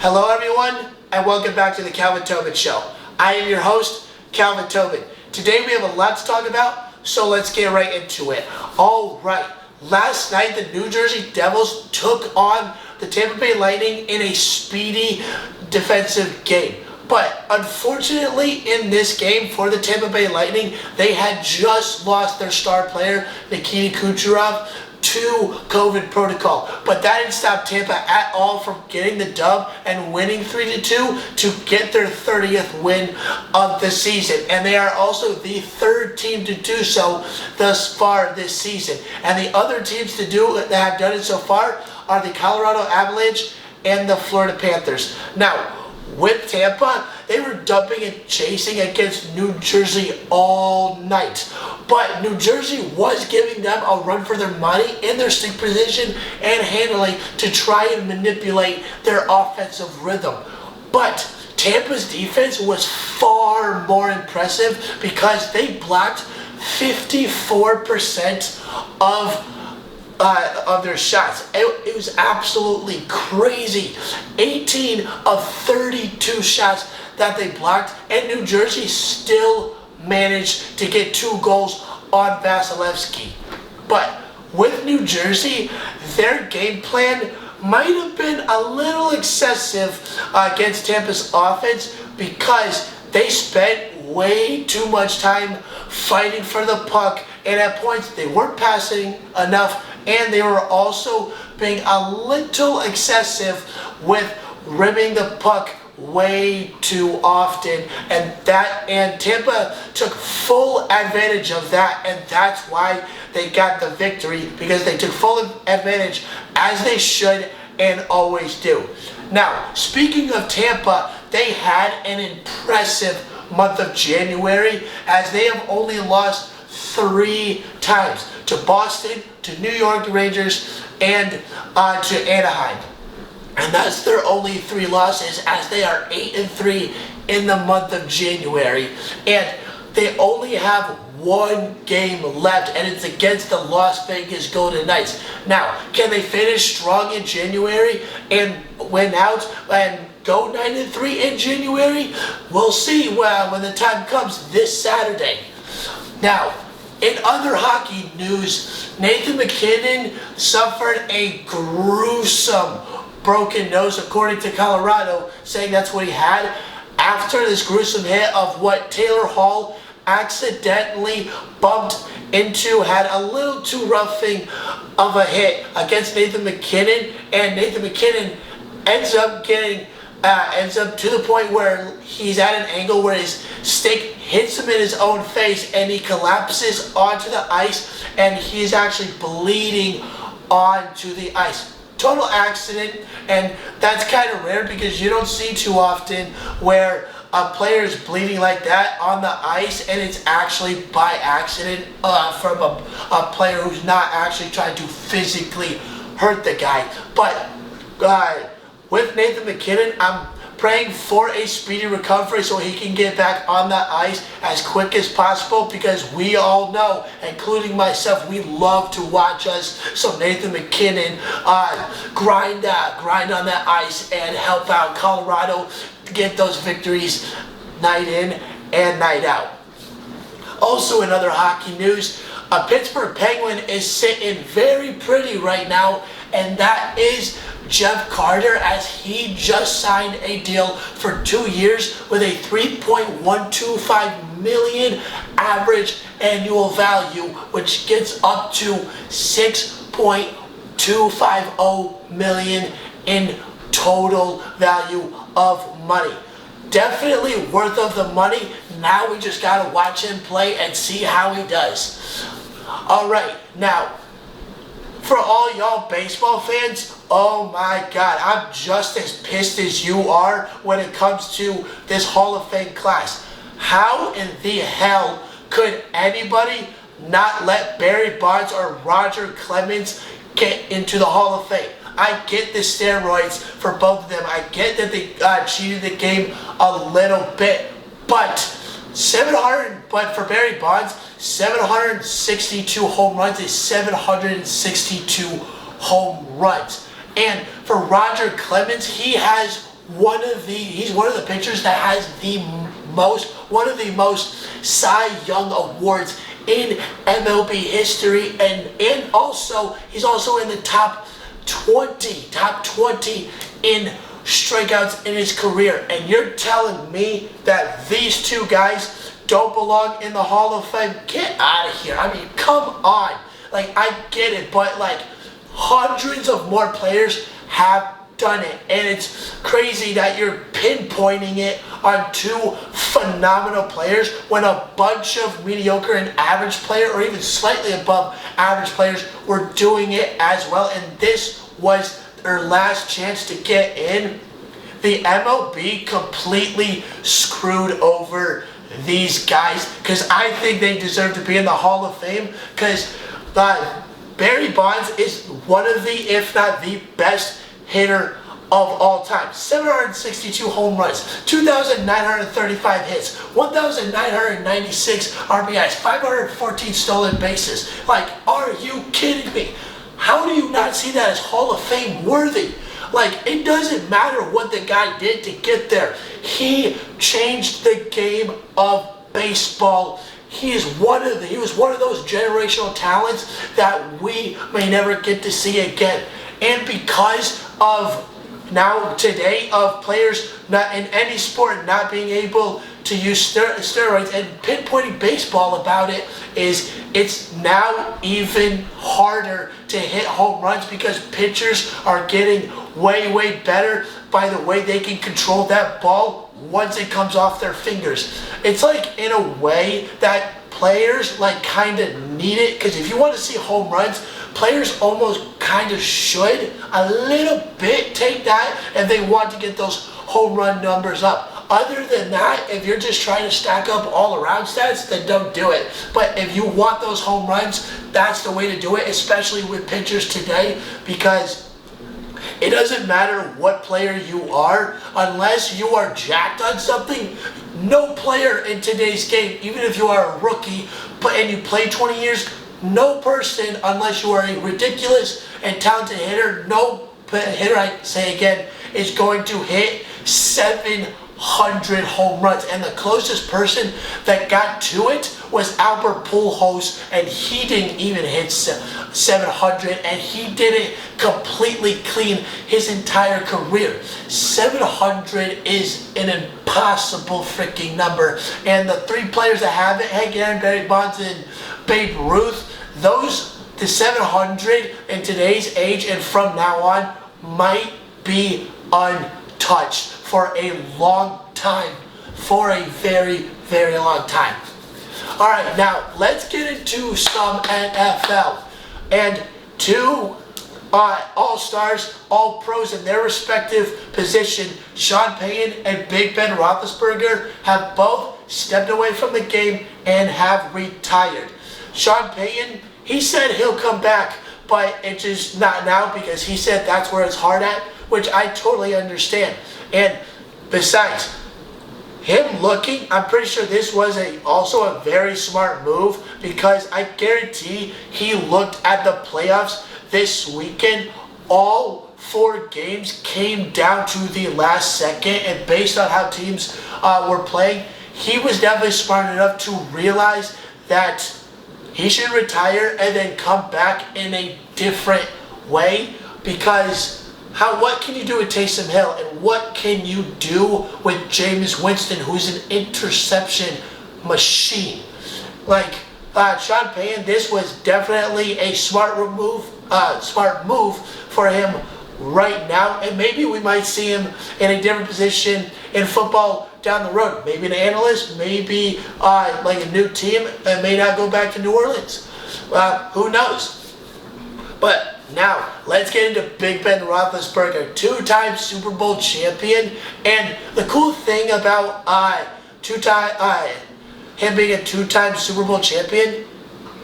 Hello everyone, and welcome back to the Calvin Tobin Show. I am your host, Calvin Tobin. Today we have a lot to talk about, so let's get right into it. Alright, last night the New Jersey Devils took on the Tampa Bay Lightning in a speedy defensive game. But unfortunately in this game for the Tampa Bay Lightning, they had just lost their star player, Nikita Kucherov, to COVID protocol. But that didn't stop Tampa at all from getting the dub and winning 3-2 to get their 30th win of the season. And they are also the third team to do so thus far this season. And the other teams that have done it so far are the Colorado Avalanche and the Florida Panthers. Now, with Tampa, they were dumping and chasing against New Jersey all night. But New Jersey was giving them a run for their money in their stick position and handling to try and manipulate their offensive rhythm. But Tampa's defense was far more impressive because they blocked 54% of their shots. It was absolutely crazy. 18 of 32 shots that they blocked, and New Jersey still managed to get 2 goals on Vasilevsky. But with New Jersey, their game plan might have been a little excessive against Tampa's offense because they spent way too much time fighting for the puck, and at points they weren't passing enough, and they were also being a little excessive with rimming the puck way too often, and Tampa took full advantage of that, and that's why they got the victory, because they took full advantage as they should and always do. Now, speaking of Tampa, they had an impressive month of January, as they have only lost 3 times to Boston, to New York Rangers, and to Anaheim. And that's their only 3 losses, as they are 8-3 in the month of January. And they only have 1 game left, and it's against the Las Vegas Golden Knights. Now, can they finish strong in January and win out and go 9-3 in January? We'll see when the time comes this Saturday. Now, in other hockey news, Nathan MacKinnon suffered a gruesome broken nose, according to Colorado, saying that's what he had after this gruesome hit of what Taylor Hall accidentally bumped into, had a little too roughing of a hit against Nathan MacKinnon, and Nathan MacKinnon ends up to the point where he's at an angle where his stick hits him in his own face, and he collapses onto the ice, and he's actually bleeding onto the ice. Total accident, and that's kind of rare because you don't see too often where a player is bleeding like that on the ice, and it's actually by accident from a player who's not actually trying to physically hurt the guy. But with Nathan MacKinnon, I'm praying for a speedy recovery so he can get back on the ice as quick as possible, because we all know, including myself, we love to watch some Nathan MacKinnon grind on that ice and help out Colorado get those victories night in and night out. Also, in other hockey news, a Pittsburgh Penguin is sitting very pretty right now, and that is Jeff Carter, as he just signed a deal for 2 years with a $3.125 million average annual value, which gets up to $6.250 million in total value of money. Definitely worth of the money. Now we just gotta watch him play and see how he does. Alright, now, for all y'all baseball fans, oh my God, I'm just as pissed as you are when it comes to this Hall of Fame class. How in the hell could anybody not let Barry Bonds or Roger Clemens get into the Hall of Fame? I get the steroids for both of them. I get that they cheated the game a little bit, but for Barry Bonds, 762 home runs is 762 home runs. And for Roger Clemens, he's one of the pitchers that has one of the most Cy Young awards in MLB history, and also he's also in the top 20 in strikeouts in his career. And you're telling me that these two guys don't belong in the Hall of Fame? Get out of here. I mean, come on. Like, I get it, but like hundreds of more players have done it, and it's crazy that you're pinpointing it on two phenomenal players when a bunch of mediocre and average player, or even slightly above average players, were doing it as well. And this was their last chance to get in. The MLB completely screwed over these guys, because I think they deserve to be in the Hall of Fame, because Barry Bonds is one of the, if not the best hitter of all time. 762 home runs, 2,935 hits, 1,996 RBIs, 514 stolen bases. Like, are you kidding me? How do you not see that as Hall of Fame worthy? Like, it doesn't matter what the guy did to get there. He changed the game of baseball. He was one of those generational talents that we may never get to see again. And because of today of players not in any sport not being able to use steroids, and pinpointing baseball about it is it's now even harder to hit home runs, because pitchers are getting way better by the way they can control that ball once it comes off their fingers. It's like, in a way, that players like kind of need it, because if you want to see home runs, players almost kind of should a little bit take that if they want to get those home run numbers up. Other than that, if you're just trying to stack up all around stats, then don't do it. But if you want those home runs, that's the way to do it, especially with pitchers today, because it doesn't matter what player you are, unless you are jacked on something. No player in today's game, even if you are a rookie and you play 20 years, no person, unless you are a ridiculous and talented hitter, no hitter, I say again, is going to hit 700 home runs. And the closest person that got to it was Albert Pujols, and he didn't even hit 700, and he did it completely clean his entire career. 700 is an impossible freaking number. And the three players that have it, Hank Aaron, Barry Bonds, and Babe Ruth, the 700 in today's age and from now on might be untouched for a long time, for a very long time. All right, now let's get into some NFL. And two all-stars, all-pros in their respective position, Sean Payton and Big Ben Roethlisberger, have both stepped away from the game and have retired. Sean Payton, he said he'll come back, but it's just not now, because he said that's where his heart at, which I totally understand. And besides, him looking, I'm pretty sure this was also a very smart move, because I guarantee he looked at the playoffs this weekend. All 4 games came down to the last second, and based on how teams were playing, he was definitely smart enough to realize that he should retire and then come back in a different way, because what can you do with Taysom Hill, and what can you do with Jameis Winston, who's an interception machine? Like, Sean Payton, this was definitely a smart move for him right now, and maybe we might see him in a different position in football down the road. Maybe an analyst, maybe like a new team, and may not go back to New Orleans. Who knows? But now, let's get into Big Ben Roethlisberger, 2-time Super Bowl champion. And the cool thing about him being a 2-time Super Bowl champion,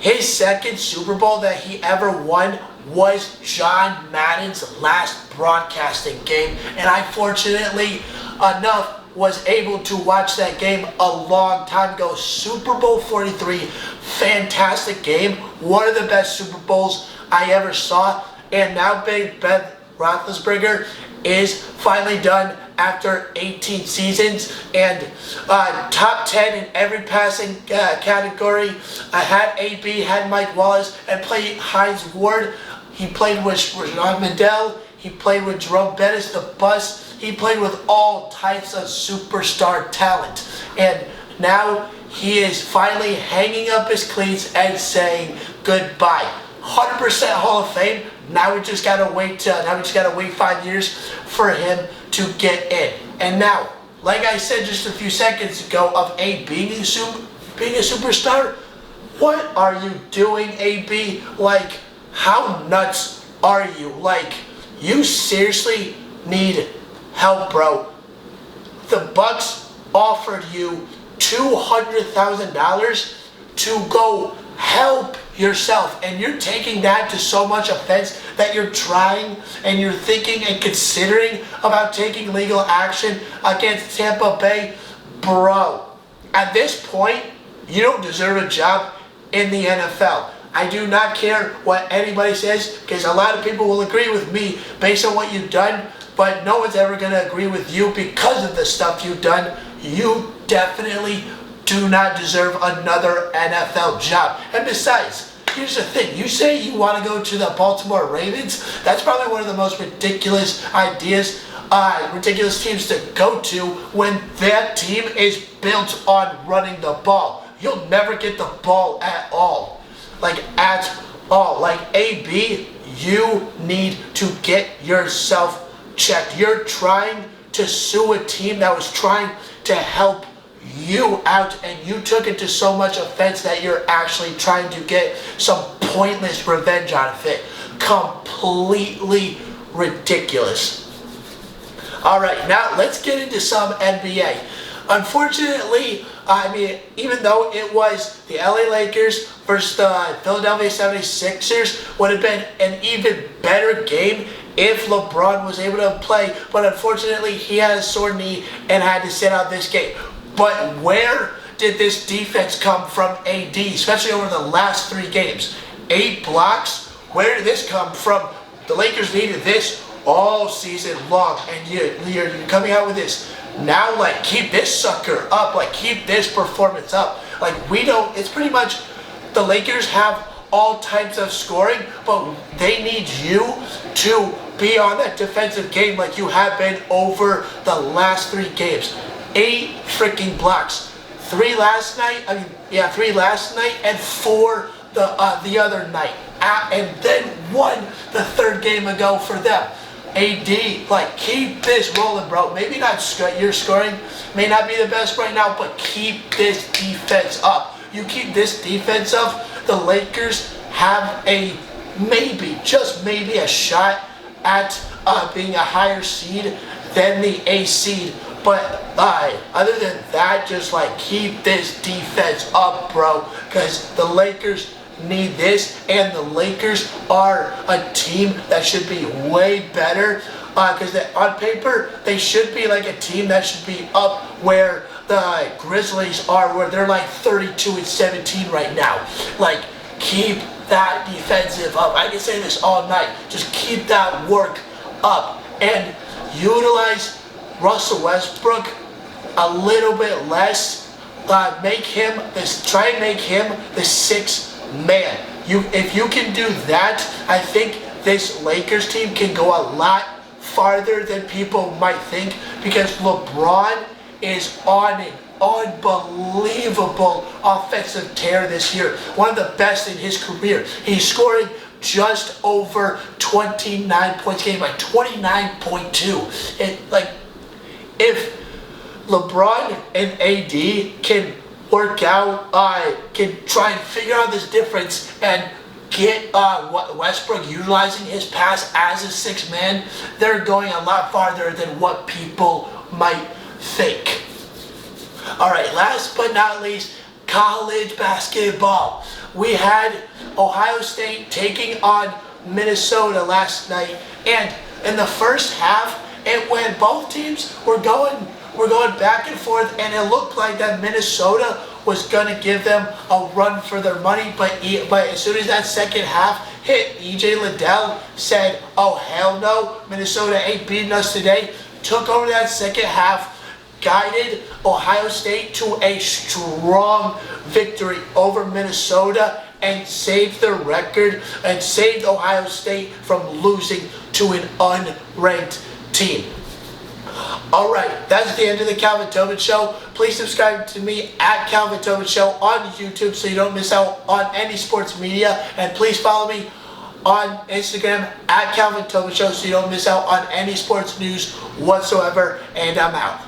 his second Super Bowl that he ever won was John Madden's last broadcasting game. And I, fortunately enough, was able to watch that game a long time ago. Super Bowl 43, fantastic game. One of the best Super Bowls I ever saw. And now Big Ben Roethlisberger is finally done after 18 seasons and top 10 in every passing category. I had AB, had Mike Wallace, and played Hines Ward. He played with Ron Mandel. He played with Jerome Bettis, the bus. He played with all types of superstar talent. And now he is finally hanging up his cleats and saying goodbye. 100% Hall of Fame. Now we just gotta wait. 5 years for him to get in. And now, like I said just a few seconds ago, of being a superstar, what are you doing, AB? Like, how nuts are you? Like, you seriously need help, bro. The Bucks offered you $200,000 to go help yourself, and you're taking that to so much offense that you're trying and you're thinking and considering about taking legal action against Tampa Bay. Bro, at this point, you don't deserve a job in the NFL. I do not care what anybody says, because a lot of people will agree with me based on what you've done, but no one's ever going to agree with you because of the stuff you've done. You definitely do not deserve another NFL job. And besides, here's the thing. You say you want to go to the Baltimore Ravens. That's probably one of the most ridiculous teams to go to when that team is built on running the ball. You'll never get the ball at all. Like, at all. Like, AB, you need to get yourself checked. You're trying to sue a team that was trying to help you out, and you took it to so much offense that you're actually trying to get some pointless revenge out of it. Completely ridiculous. Alright, now let's get into some NBA. Unfortunately, even though it was the LA Lakers versus the Philadelphia 76ers, would have been an even better game if LeBron was able to play, but unfortunately he had a sore knee and had to sit out this game. But where did this defense come from, AD, especially over the last 3 games? 8 blocks? Where did this come from? The Lakers needed this all season long, and you're coming out with this. Now, like, keep this sucker up. Like, keep this performance up. Like, it's pretty much the Lakers have all types of scoring, but they need you to be on that defensive game like you have been over the last 3 games. 8 freaking blocks. 3 last night, and 4 the other night. And then 1 the 3rd game ago for them. AD, like, keep this rolling, bro. Maybe not your scoring may not be the best right now, but keep this defense up. You keep this defense up, the Lakers have just maybe a shot at being a higher seed than the A seed. But other than that, just like keep this defense up, bro, because the Lakers need this, and the Lakers are a team that should be way better, because on paper they should be like a team that should be up where the Grizzlies are, where they're like 32-17 right now. Like, keep that defensive up. I can say this all night. Just keep that work up and utilize Russell Westbrook a little bit less. Try and make him the 6th man. If you can do that, I think this Lakers team can go a lot farther than people might think, because LeBron is on an unbelievable offensive tear this year. One of the best in his career. He's scoring just over 29 points a game, like 29.2. If LeBron and AD can work out, can try and figure out this difference and get Westbrook utilizing his pass as a 6th man, they're going a lot farther than what people might think. Alright, last but not least, college basketball. We had Ohio State taking on Minnesota last night, and in the first half, And when both teams were going back and forth, and it looked like that Minnesota was going to give them a run for their money, but as soon as that second half hit, EJ Liddell said, "Oh hell no, Minnesota ain't beating us today." Took over that second half, guided Ohio State to a strong victory over Minnesota, and saved their record and saved Ohio State from losing to an unranked team. Alright, that's the end of the Calvin Tobin Show. Please subscribe to me at Calvin Tobin Show on YouTube so you don't miss out on any sports media. And please follow me on Instagram at Calvin Tobin Show so you don't miss out on any sports news whatsoever. And I'm out.